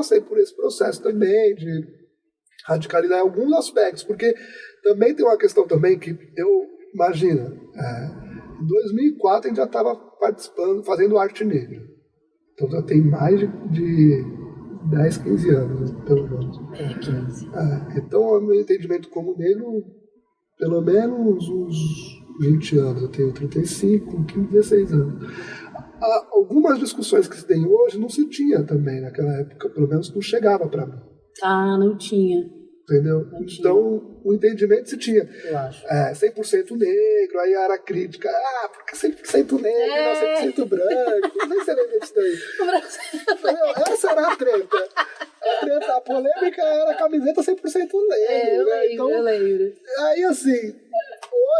passei por esse processo também de radicalizar em alguns aspectos, porque também tem uma questão também que imagina, em 2004 a gente já estava participando, fazendo arte negra. Então já tem mais de 10, 15 anos, né, pelo menos. 15. Então, o meu entendimento como negro, pelo menos uns 20 anos. Eu tenho 35, 15, 16 anos. Algumas discussões que se tem hoje não se tinha também naquela época, pelo menos não chegava para mim. Não tinha. Entendeu? Então, o entendimento se tinha. Eu acho. 100% negro, aí era crítica. Porque 100% negro, não 100% branco. Não sei se você lembra disso daí. Essa era a treta. A polêmica era a camiseta 100% negro. Eu lembro. Aí, assim,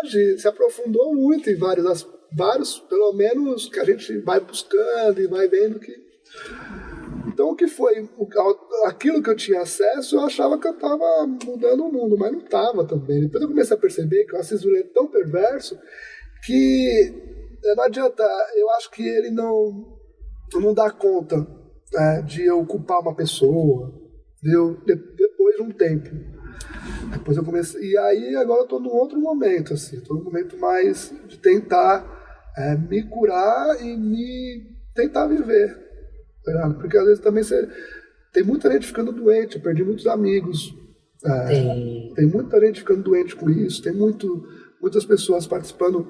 hoje se aprofundou muito em vários, pelo menos, que a gente vai buscando e vai vendo que... Então, o que foi? Aquilo que eu tinha acesso, eu achava que eu estava mudando o mundo, mas não estava também. Depois eu comecei a perceber que o racismo é tão perverso que não adianta, eu acho que ele não dá conta de eu culpar uma pessoa, depois de um tempo. Depois eu comecei, e aí agora eu estou num outro momento, assim, estou num momento mais de tentar me curar e tentar viver. Porque às vezes também tem muita gente ficando doente, eu perdi muitos amigos, tem muita gente ficando doente com isso, tem muitas pessoas participando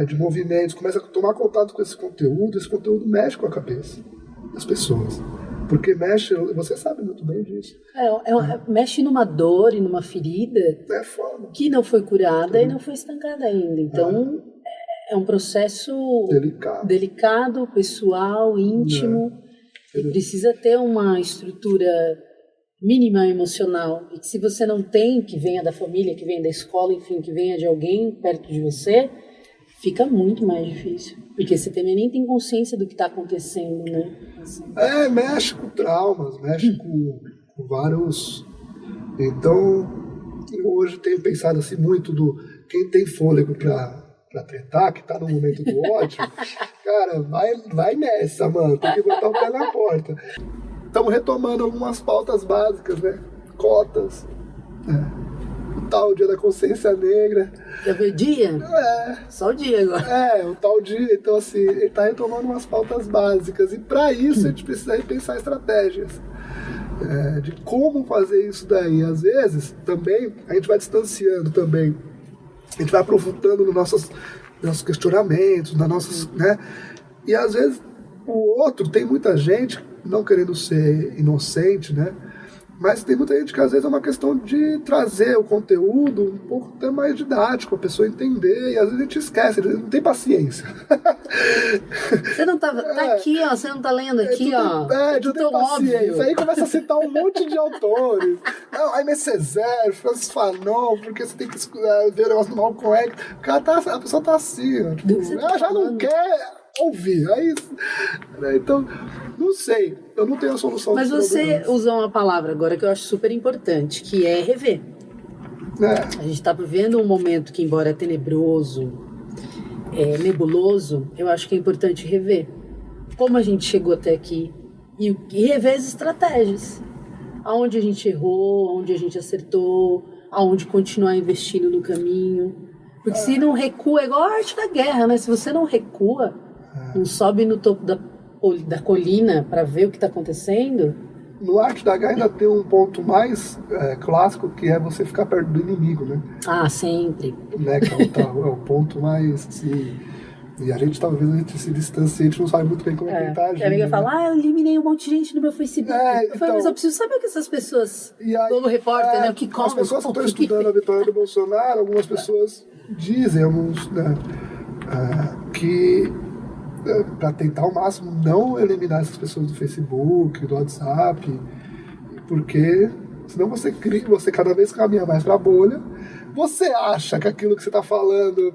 de movimentos, começam a tomar contato com esse conteúdo mexe com a cabeça das pessoas, porque você sabe muito bem disso. Mexe numa dor e numa ferida que não foi curada e não foi estancada ainda, então é um processo delicado, pessoal, íntimo. Precisa ter uma estrutura mínima emocional. E que se você não tem, que venha da família, que venha da escola, enfim, que venha de alguém perto de você, fica muito mais difícil. Porque você também nem tem consciência do que está acontecendo, né? Assim. Mexe com traumas, mexe com vários... Então, eu hoje tenho pensado assim muito quem tem fôlego para tretar, que tá no momento do ódio, cara, vai nessa, mano, tem que botar o pé na porta. Estamos retomando algumas pautas básicas, né? Cotas, o tal Dia da Consciência Negra. Já foi dia? Só o dia agora. O tal dia, então assim, ele tá retomando umas pautas básicas, e para isso a gente precisa repensar estratégias. De como fazer isso daí. Às vezes, também, a gente vai distanciando também. A gente vai aprofundando nos nossos questionamentos, nas nossas, né? E às vezes o outro, tem muita gente, não querendo ser inocente, né? Mas tem muita gente que às vezes é uma questão de trazer o conteúdo um pouco até mais didático, a pessoa entender, e às vezes a gente esquece, não tem paciência. Você não tá aqui, ó, você não tá lendo aqui, ó. De ter paciência. Óbvio. Aí começa a citar um monte de autores. Não, Aimé Césaire, Francis Fanon, porque você tem que ver o negócio do Malcolm X. A pessoa tá assim, ó, tipo, ela já não quer ouvir. Aí, então, não sei, eu não tenho a solução. Mas você usou uma palavra agora que eu acho super importante, que é rever. A gente está vivendo um momento que, embora tenebroso, nebuloso, eu acho que é importante rever como a gente chegou até aqui e rever as estratégias. Aonde a gente errou, aonde a gente acertou, aonde continuar investindo no caminho. Porque se não recua, é igual a arte da guerra, né? Se você não recua, não sobe no topo da colina para ver o que está acontecendo. No Arte da Guerra ainda tem um ponto mais clássico, que é você ficar perto do inimigo, né? Sempre. Né? Que é o ponto mais, assim... E a gente talvez a gente se distancie, a gente não sabe muito bem como é que tá agindo. A amiga fala, eu eliminei um monte de gente no meu Facebook. Mas eu preciso saber o que essas pessoas... Globo Repórter, né? O que as pessoas que estão estudando a vitória do Bolsonaro, algumas pessoas dizem, que... para tentar ao máximo não eliminar essas pessoas do Facebook, do WhatsApp, porque senão você cada vez caminha mais para a bolha. Você acha que aquilo que você está falando,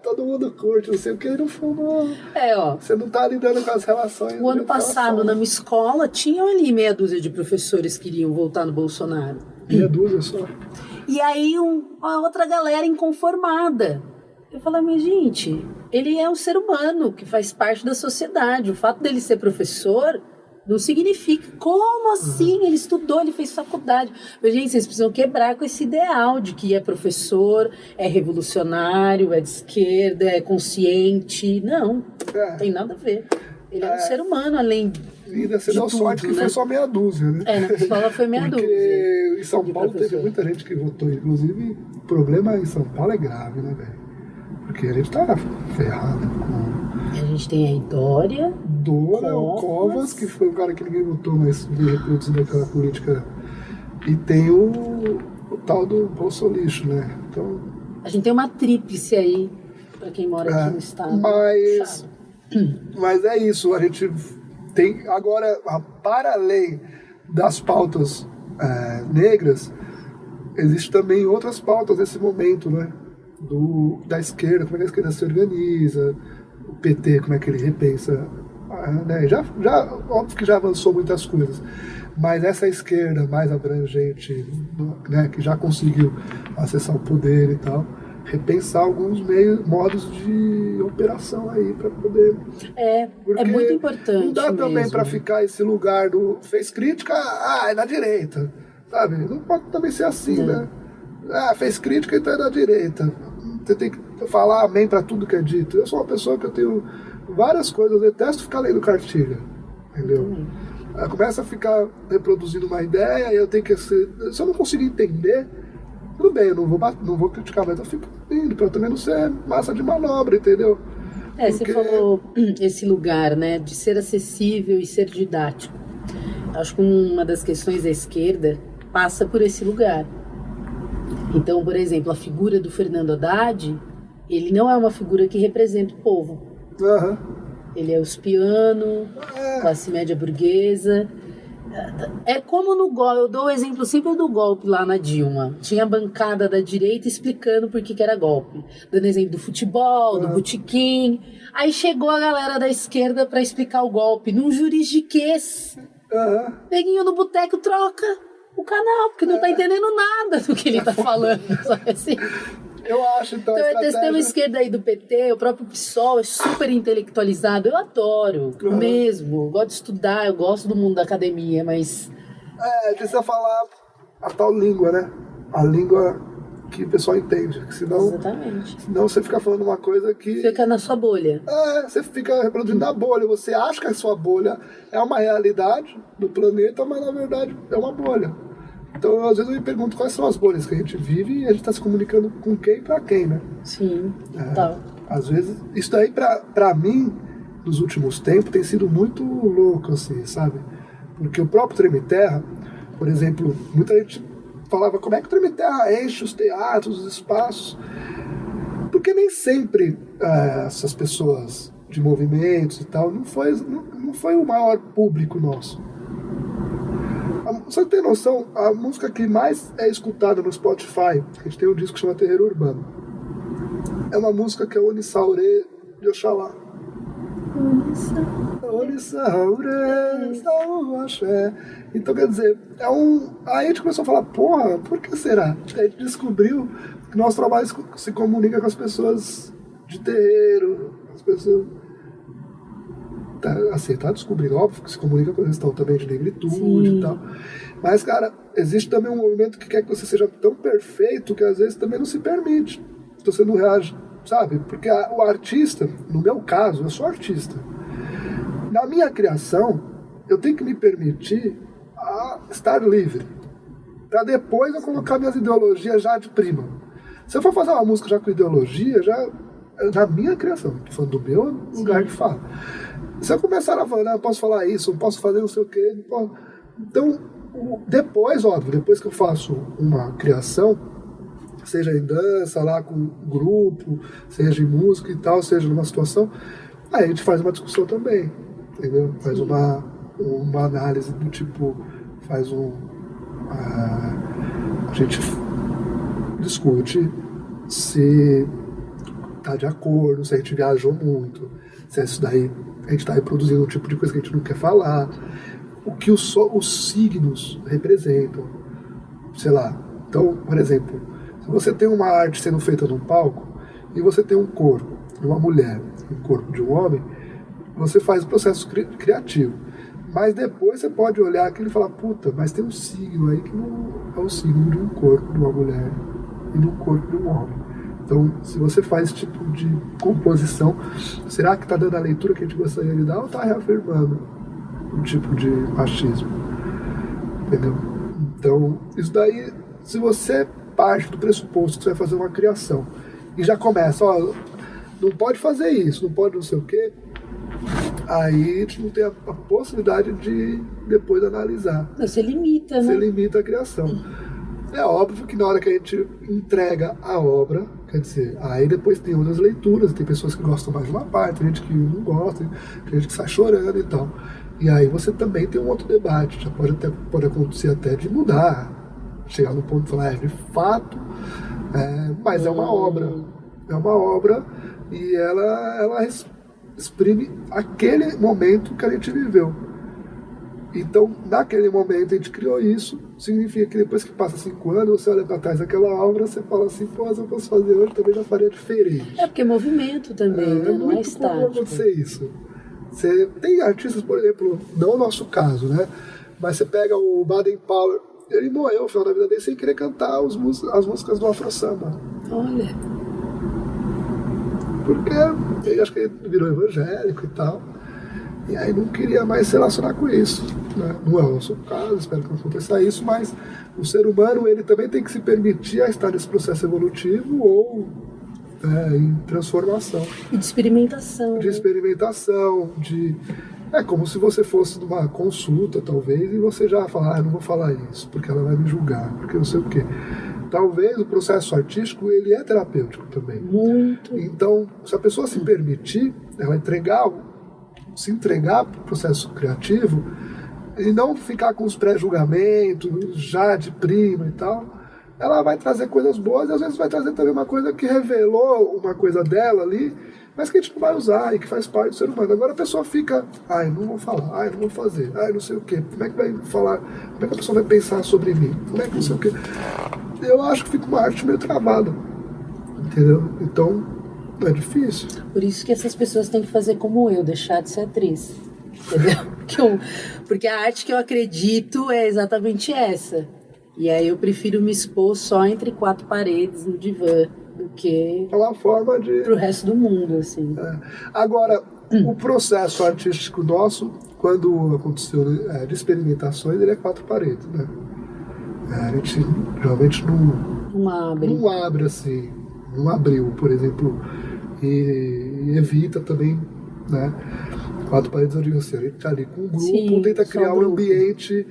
todo mundo curte, não sei o que, no fundo você não está lidando com as relações. O ano passado, na minha escola, tinham ali meia dúzia de professores que iriam voltar no Bolsonaro. Meia dúzia só. E aí uma outra galera inconformada. Eu falei, mas gente, ele é um ser humano que faz parte da sociedade. O fato dele ser professor Não significa. Como assim? Ele estudou, ele fez faculdade. Mas, gente, vocês precisam quebrar com esse ideal de que é professor, é revolucionário, é de esquerda, é consciente. Não tem nada a ver. Ele é um ser humano, além e você deu sorte que foi só meia dúzia, né? Na escola foi meia dúzia. Porque em São Paulo teve muita gente que votou. Inclusive, o problema em São Paulo é grave, né, velho? Porque a gente tá ferrado com... A gente tem aí Dória, o Covas, que foi o cara que ninguém votou, mas veio reproduzindo aquela política. E tem o tal do Bolsolixo, né? Então... A gente tem uma tríplice aí, pra quem mora aqui no estado. Mas é isso, a gente tem agora, para além das pautas negras, existe também outras pautas nesse momento, né? Da esquerda, como é que a esquerda se organiza, o PT, como é que ele repensa, né? Óbvio que já avançou muitas coisas, mas essa esquerda mais abrangente, né, que já conseguiu acessar o poder e tal, repensar alguns modos de operação aí para poder... É muito importante. Não dá também para ficar esse lugar do fez crítica, é da direita, sabe? Não pode também ser assim, né? Fez crítica, então é da direita. Você tem que falar amém para tudo que é dito. Eu sou uma pessoa que eu tenho várias coisas, eu detesto ficar lendo cartilha, entendeu? Começa a ficar reproduzindo uma ideia e eu tenho que ser... Se eu não conseguir entender, tudo bem, eu não vou criticar, mas eu fico indo para também não ser massa de manobra, entendeu? Porque... Você falou esse lugar, né, de ser acessível e ser didático. Acho que uma das questões da esquerda passa por esse lugar. Então, por exemplo, a figura do Fernando Haddad, ele não é uma figura que representa o povo. Ele é uspiano, classe média burguesa. É como no golpe, eu dou o exemplo sempre do golpe lá na Dilma. Tinha a bancada da direita explicando por que era golpe. Dando exemplo do futebol, do botequim. Aí chegou a galera da esquerda para explicar o golpe num juridiquês. Neguinho no boteco troca o canal, porque não tá entendendo nada do que ele tá falando. Sabe assim? Eu acho, então a extrema esquerda aí do PT, o próprio PSOL é super intelectualizado. Eu adoro, mesmo. Eu gosto de estudar, eu gosto do mundo da academia, mas... precisa falar a tal língua, né? A língua que o pessoal entende. Senão, exatamente. Senão você fica falando uma coisa que... Fica na sua bolha. Você fica reproduzindo a bolha. Você acha que a sua bolha é uma realidade do planeta, mas na verdade é uma bolha. Então, às vezes eu me pergunto quais são as bolhas que a gente vive e a gente está se comunicando com quem e para quem, né? Sim, total. Às vezes, isso daí para mim, nos últimos tempos, tem sido muito louco, assim, sabe? Porque o próprio Treme Terra, por exemplo, muita gente falava como é que o Treme Terra enche os teatros, os espaços. Porque nem sempre essas pessoas de movimentos e tal, não foi o maior público nosso. Você tem noção, a música que mais é escutada no Spotify, a gente tem um disco que chama Terreiro Urbano, é uma música que é Onissaure de Oxalá. Onissaure, Axé. Então, quer dizer, aí a gente começou a falar, porra, por que será? A gente descobriu que nosso trabalho se comunica com as pessoas de terreiro, as pessoas... Tá descobrindo, óbvio que se comunica com a questão também de negritude e tal. Mas, cara, existe também um movimento que quer que você seja tão perfeito que às vezes também não se permite. Então você não reage, sabe? Porque o artista, no meu caso, eu sou artista. Na minha criação, eu tenho que me permitir estar livre. Pra depois eu colocar minhas ideologias já de prima. Se eu for fazer uma música já com ideologia, na minha criação, tô falando do meu lugar de fala. Se eu começar a falar, eu posso falar isso, eu posso fazer não sei o quê. Então, depois que eu faço uma criação, seja em dança, lá com um grupo, seja em música e tal, seja numa situação, aí a gente faz uma discussão também, entendeu? Faz uma análise do tipo, a gente discute se tá de acordo, se a gente viajou muito, se isso daí a gente está reproduzindo um tipo de coisa que a gente não quer falar, o que os signos representam, sei lá. Então, por exemplo, se você tem uma arte sendo feita num palco e você tem um corpo de uma mulher e um corpo de um homem, você faz um processo criativo. Mas depois você pode olhar aquilo e falar, puta, mas tem um signo aí que não é o signo de um corpo de uma mulher e do corpo de um homem. Então, se você faz esse tipo de composição, será que está dando a leitura que a gente gostaria de dar ou está reafirmando um tipo de machismo? Entendeu? Então, isso daí, se você parte do pressuposto que você vai fazer uma criação e já começa, ó, não pode fazer isso, não pode não sei o quê, aí a gente não tem a possibilidade de depois analisar. Você limita, né? Você limita a criação. É óbvio que na hora que a gente entrega a obra, quer dizer, aí depois tem outras leituras, tem pessoas que gostam mais de uma parte, tem gente que não gosta, tem gente que sai chorando e tal. E aí você também tem um outro debate, já pode acontecer até de mudar, chegar no ponto de falar, de fato, mas é uma obra e ela exprime aquele momento que a gente viveu. Então, naquele momento a gente criou isso, significa que depois que passa 5 anos, você olha para trás daquela obra, você fala assim, pô, se eu fosse fazer hoje, também já faria diferente. É porque é movimento também, né? Não é estático. Como acontecer isso. Você tem artistas, por exemplo, não o nosso caso, né? Mas você pega o Baden Powell, ele morreu no final da vida dele sem querer cantar as músicas do Afro Samba. Olha. Porque ele acho que ele virou evangélico e tal. E aí não queria mais se relacionar com isso, né? Não é o nosso caso, espero que não aconteça isso, mas o ser humano ele também tem que se permitir a estar nesse processo evolutivo ou em transformação. E de experimentação. De experimentação, É como se você fosse numa consulta, talvez, e você já fala, eu não vou falar isso, porque ela vai me julgar, porque não sei o quê. Talvez o processo artístico, ele é terapêutico também. Muito. Então, se a pessoa se permitir, ela se entregar para o processo criativo e não ficar com os pré-julgamentos, já de prima e tal, ela vai trazer coisas boas e às vezes vai trazer também uma coisa que revelou uma coisa dela ali, mas que a gente não vai usar e que faz parte do ser humano. Agora a pessoa fica, não vou falar, não vou fazer, não sei o quê, como é que vai falar, como é que a pessoa vai pensar sobre mim, como é que não sei o quê. Eu acho que fica uma arte meio travada, entendeu? Então, é difícil. Por isso que essas pessoas têm que fazer como eu, deixar de ser atriz. Entendeu? Porque a arte que eu acredito é exatamente essa. E aí eu prefiro me expor só entre 4 paredes no divã do que é uma forma de pro resto do mundo, assim. Agora, o processo artístico nosso, quando aconteceu de experimentações, ele é 4 paredes, né? A gente realmente não abre assim, não abriu, por exemplo, e evita também, né? 4 paredes, eu digo assim, a gente tá ali com um grupo, sim, tenta criar um ambiente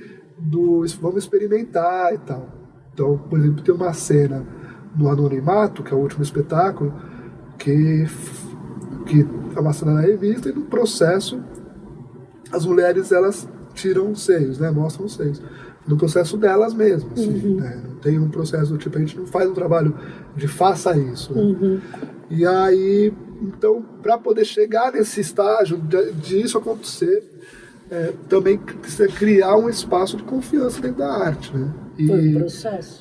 vamos experimentar e tal. Então, por exemplo, tem uma cena no Anonimato, que é o último espetáculo, que é uma cena na revista, e no processo as mulheres, elas tiram os seios, né? Mostram os seios. No processo delas mesmas, assim, né? Não tem um processo do tipo, a gente não faz um trabalho de faça isso, né? E aí, então, para poder chegar nesse estágio disso acontecer, também precisa criar um espaço de confiança dentro da arte, né?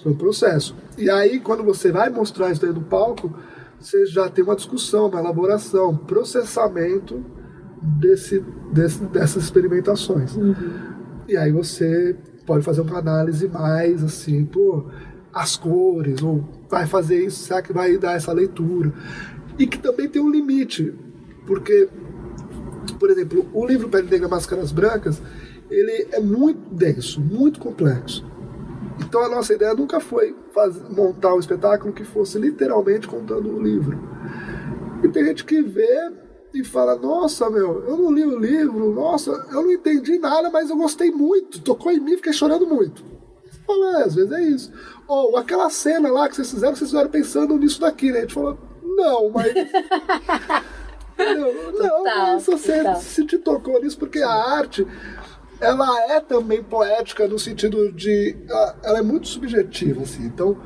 Foi um processo. E aí, quando você vai mostrar isso dentro do palco, você já tem uma discussão, uma elaboração, processamento dessas experimentações. E aí você pode fazer uma análise mais assim, as cores, ou vai fazer isso, será que vai dar essa leitura? E que também tem um limite, porque, por exemplo, o livro Pele Negra, Máscaras Brancas, ele é muito denso, muito complexo. Então a nossa ideia nunca foi montar um espetáculo que fosse literalmente contando o livro. E tem gente que vê e fala, nossa, eu não li o livro, nossa, eu não entendi nada, mas eu gostei muito, tocou em mim, fiquei chorando muito. Você fala, às vezes é isso. Ou aquela cena lá que vocês fizeram pensando nisso daqui, né? A gente falou, não, mas... não, mas você se te tocou nisso, porque a arte, ela é também poética no sentido de... Ela é muito subjetiva, assim. Então,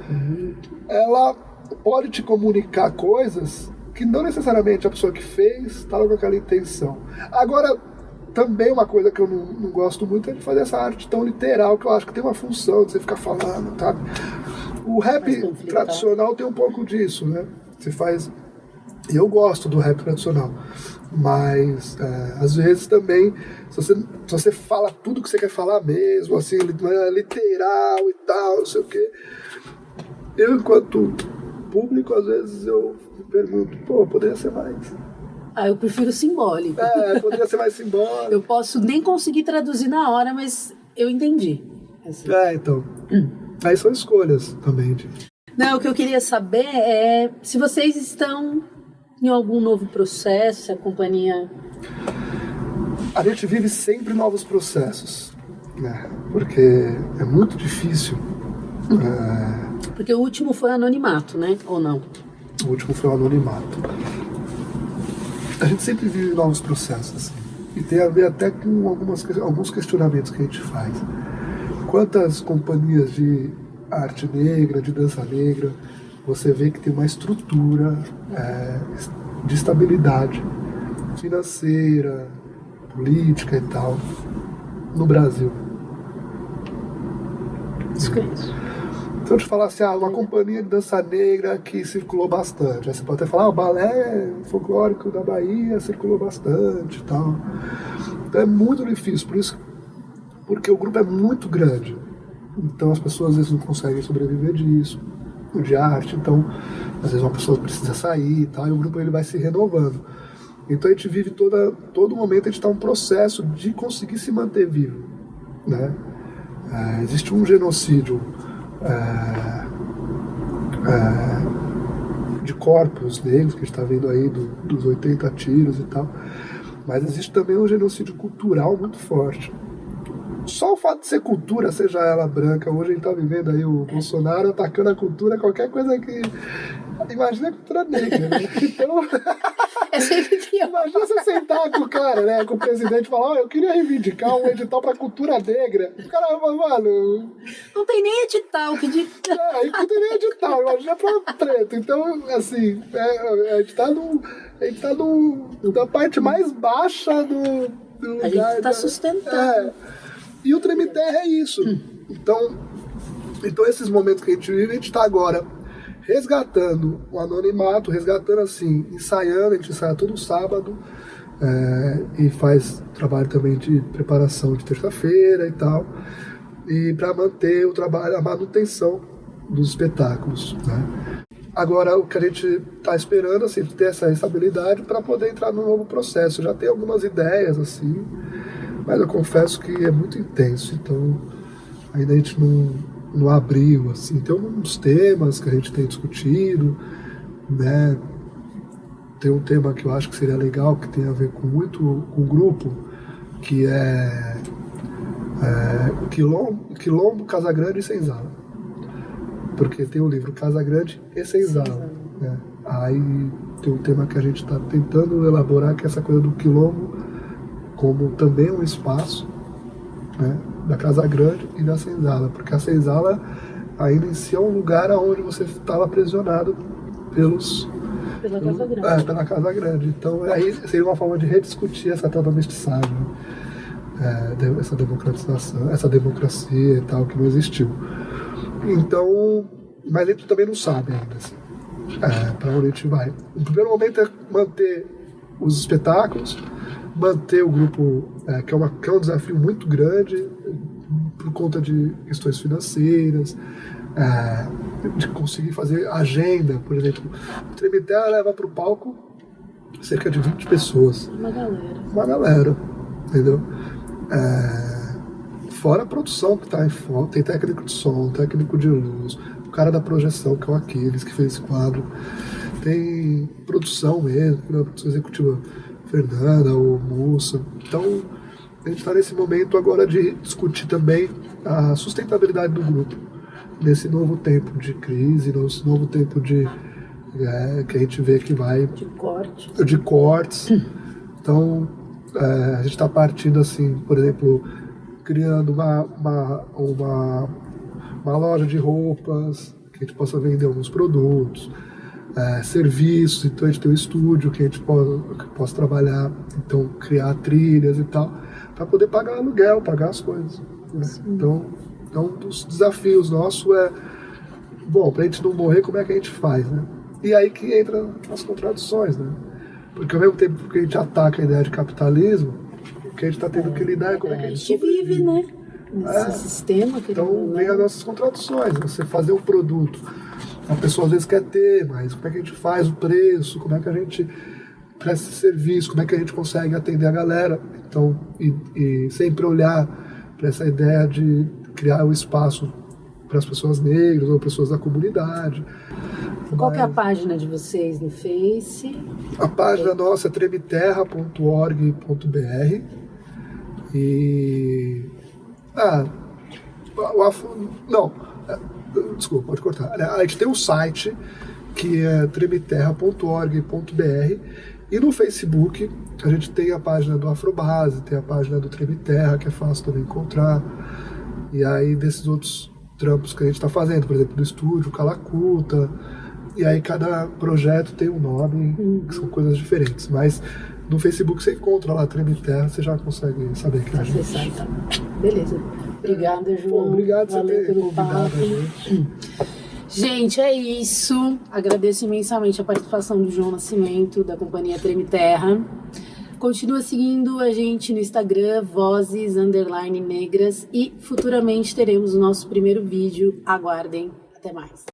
ela pode te comunicar coisas que não necessariamente a pessoa que fez estava com aquela intenção. Agora, também uma coisa que eu não gosto muito é de fazer essa arte tão literal, que eu acho que tem uma função de você ficar falando, sabe? O rap tradicional tem um pouco disso, né? Você faz E eu gosto do rap tradicional, mas às vezes também, se você fala tudo que você quer falar mesmo, assim, literal e tal, não sei o quê, eu, enquanto público, às vezes eu me pergunto, poderia ser mais. Eu prefiro simbólico. Poderia ser mais simbólico. Eu posso nem conseguir traduzir na hora, mas eu entendi. Assim. Então. Aí são escolhas também. Não, o que eu queria saber é se vocês estão em algum novo processo, se a companhia... A gente vive sempre novos processos, né? Porque é muito difícil. Porque o último foi anonimato, né? Ou não? O último foi o anonimato. A gente sempre vive novos processos, assim. E tem a ver até com alguns questionamentos que a gente faz. Quantas companhias de arte negra, de dança negra, você vê que tem uma estrutura de estabilidade financeira, política e tal, no Brasil? Desconheço. Então, eu te falar assim, uma companhia de dança negra que circulou bastante. Aí você pode até falar, o balé folclórico da Bahia circulou bastante e tal. Então é muito difícil, porque o grupo é muito grande. Então as pessoas às vezes não conseguem sobreviver disso, de arte. Então, às vezes uma pessoa precisa sair e tal, e o grupo ele vai se renovando. Então a gente vive todo momento, a gente está em um processo de conseguir se manter vivo, né? Existe um genocídio de corpos negros que a gente está vendo aí dos 80 tiros e tal, mas existe também um genocídio cultural muito forte. Só o fato de ser cultura, seja ela branca, hoje a gente está vivendo aí o Bolsonaro atacando a cultura, qualquer coisa que... Imagina a cultura negra, né? Então... É sempre pior. Imagina você sentar com o cara, né? Com o presidente e falar, eu queria reivindicar um edital pra cultura negra. O cara, mano... Não tem nem edital que diz... Não tem nem edital, imagina pra preto. Então, assim, a gente tá na parte mais baixa do lugar. A gente tá sustentando. E o Treme Terra é isso. Então, esses momentos que a gente vive, a gente tá agora resgatando o anonimato, resgatando assim, ensaiando, a gente ensaia todo sábado e faz trabalho também de preparação de terça-feira e tal, e para manter o trabalho, a manutenção dos espetáculos, né? Agora, o que a gente está esperando, assim, ter essa estabilidade para poder entrar num novo processo. Já tem algumas ideias, assim, mas eu confesso que é muito intenso, então ainda a gente não abriu, assim. Tem alguns temas que a gente tem discutido, né? Tem um tema que eu acho que seria legal, que tem a ver muito com o grupo, que é Quilombo, Casagrande e Senzala. Porque tem o livro Casagrande e Senzala, né? Aí tem um tema que a gente está tentando elaborar, que é essa coisa do quilombo como também um espaço, né, da Casagrande e da Senzala, porque a Senzala ainda em si é um lugar onde você estava aprisionado pela Casagrande. Então aí seria uma forma de rediscutir essa tal da mestiçagem, essa democratização, essa democracia e tal que não existiu. Então, mas a gente também não sabe ainda assim, para onde a gente vai. O primeiro momento é manter os espetáculos, manter o grupo, que é um desafio muito grande por conta de questões financeiras, de conseguir fazer agenda, por exemplo. O Treme Terra leva para o palco cerca de 20 pessoas. Uma galera, entendeu? Fora a produção que está em foto, tem técnico de som, técnico de luz, o cara da projeção, que é o Aquiles, que fez esse quadro. Tem produção mesmo, produção executiva Fernanda ou Mussa. Então, a gente está nesse momento agora de discutir também a sustentabilidade do grupo, nesse novo tempo de crise, nesse novo tempo que a gente vê que vai... De cortes. Então, a gente está partindo assim, por exemplo, criando uma loja de roupas, que a gente possa vender alguns produtos, serviços. Então a gente tem um estúdio que a gente possa trabalhar, então criar trilhas e tal, para poder pagar aluguel, pagar as coisas, né? Então um dos desafios nossos bom, para a gente não morrer, como é que a gente faz, né? E aí que entra as contradições, né? Porque ao mesmo tempo que a gente ataca a ideia de capitalismo, o que a gente está tendo que lidar é como é que a gente vive, né? Nesse sistema. Então vem as nossas contradições. Você fazer um produto, a pessoa às vezes quer ter, mas como é que a gente faz o preço, como é que a gente presta esse serviço, como é que a gente consegue atender a galera. Então, e sempre olhar para essa ideia de criar um espaço para as pessoas negras ou pessoas da comunidade. Qual que é a página de vocês no Face? A página nossa é tremiterra.org.br e... desculpa, pode cortar. A gente tem um site que é tremiterra.org.br e no Facebook a gente tem a página do Afrobase, tem a página do Tremiterra, que é fácil também encontrar. E aí desses outros trampos que a gente está fazendo, por exemplo, do estúdio Calacuta, e aí cada projeto tem um nome, que são coisas diferentes, mas no Facebook você encontra lá Tremiterra, você já consegue saber que é a gente. Então. Beleza. Obrigada, João. Obrigado por ter convidado a gente. Gente, é isso. Agradeço imensamente a participação do João Nascimento, da companhia Tremiterra. Continua seguindo a gente no Instagram, Vozes_Negras, e futuramente teremos o nosso primeiro vídeo. Aguardem. Até mais.